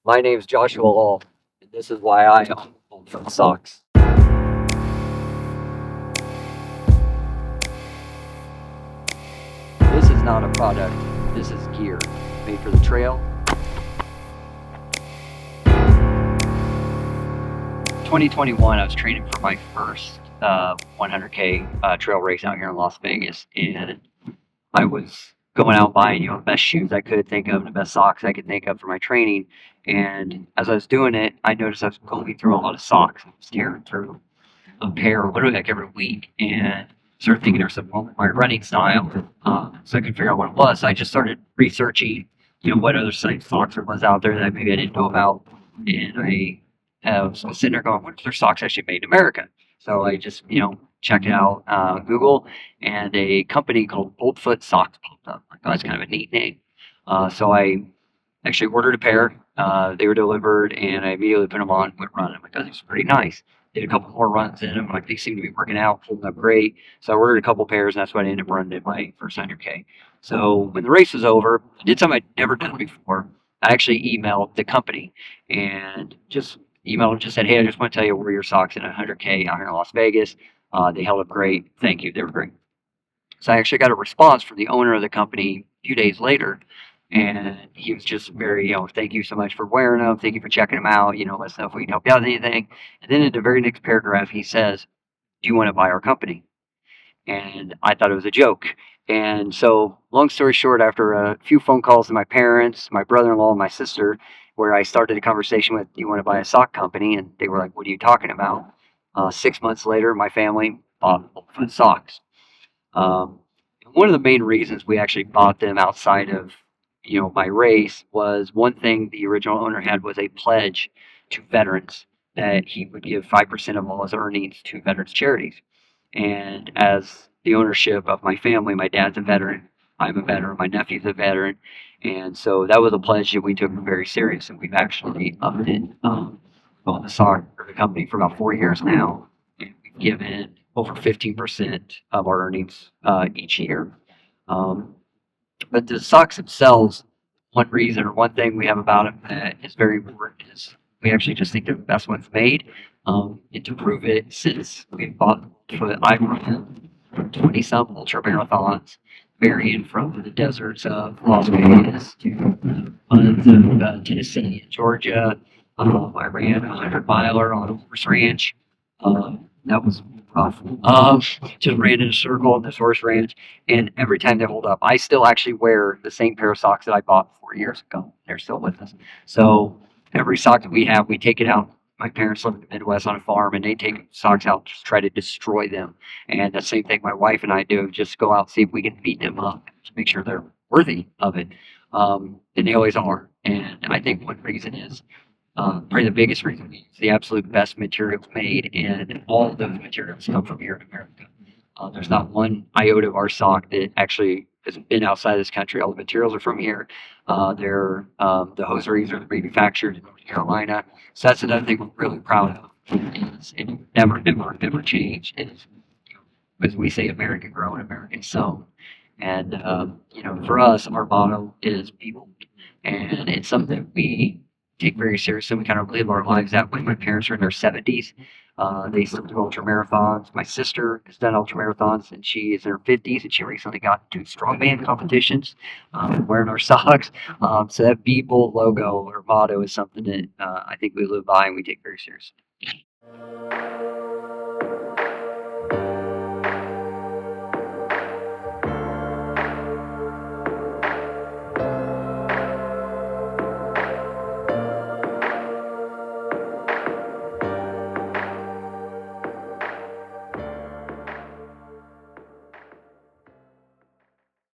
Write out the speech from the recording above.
My name's Joshua Law, and this is why I own Boldfoot Socks. This is not a product, this is gear made for the trail. 2021, I was training for my first 100K trail race out here in Las Vegas, and I was going out buying, the best shoes I could think of, the best socks I could think of for my training. And as I was doing it, I noticed I was going through a lot of socks. I was tearing through a pair literally like every week, and started thinking there's something wrong with my running style. So I could figure out what it was. So I just started researching, what other socks there was out there that maybe I didn't know about. And I was sitting there going, what other socks actually made in America? So I just, checked out Google, and a company called Boldfoot Socks popped up. I thought that's kind of a neat name. So I actually ordered a pair. They were delivered, and I immediately put them on, went running. I'm like, oh, these are pretty nice. Did a couple more runs in them. Like, they seem to be working out, holding up great. So I ordered a couple pairs, and that's what I ended up running in my first 100K. So when the race was over, I did something I'd never done before. I actually emailed the company and just emailed them, just said, hey, I just want to tell you, wear your socks in 100K out here in Las Vegas. They held up great. Thank you. They were great. So I actually got a response from the owner of the company a few days later, and he was just very, thank you so much for wearing them. Thank you for checking them out. Let us know if we can help you out with anything. And then in the very next paragraph, he says, do you want to buy our company? And I thought it was a joke. And so, long story short, after a few phone calls to my parents, my brother-in-law, and my sister, where I started a conversation with, do you want to buy a sock company? And they were like, what are you talking about? 6 months later, my family bought Boldfoot Socks. One of the main reasons we actually bought them outside of, my race was one thing the original owner had was a pledge to veterans that he would give 5% of all his earnings to veterans charities. And as the ownership of my family, my dad's a veteran, I'm a veteran, my nephew's a veteran. And so that was a pledge that we took very serious, and we've actually upped it. On the sock or the company for about 4 years now, and we've given over 15% of our earnings each year. But the socks themselves, one reason or one thing we have about them that is very important is we actually just think they're the best ones made. And to prove it, since we've bought for I've run 20 some ultra marathons, varying from the deserts of Las Vegas to the floods of Tennessee and Georgia. I ran a 100 miler on a horse ranch. That was rough. Just ran in a circle on this horse ranch, and every time they hold up, I still actually wear the same pair of socks that I bought 4 years ago. They're still with us. So every sock that we have, we take it out. My parents live in the Midwest on a farm, and they take socks out, just try to destroy them. And the same thing my wife and I do, just go out and see if we can beat them up to make sure they're worthy of it. And they always are. And I think one reason is probably the biggest reason is the absolute best materials made, and all of those materials come from here in America. There's not one iota of our sock that actually has been outside this country. All the materials are from here. The hosieries are manufactured in North Carolina. So that's another thing we're really proud of. Is it never change. Is, as we say, American grown, American sewn. And for us, our motto is people, and it's something that we take very seriously. We kind of live our lives that way. My parents are in their 70s. They still do ultra marathons. My sister has done ultra marathons, and she is in her 50s, and she recently got to strongman competitions wearing our socks. So that Be Bold logo or motto is something that I think we live by and we take very seriously.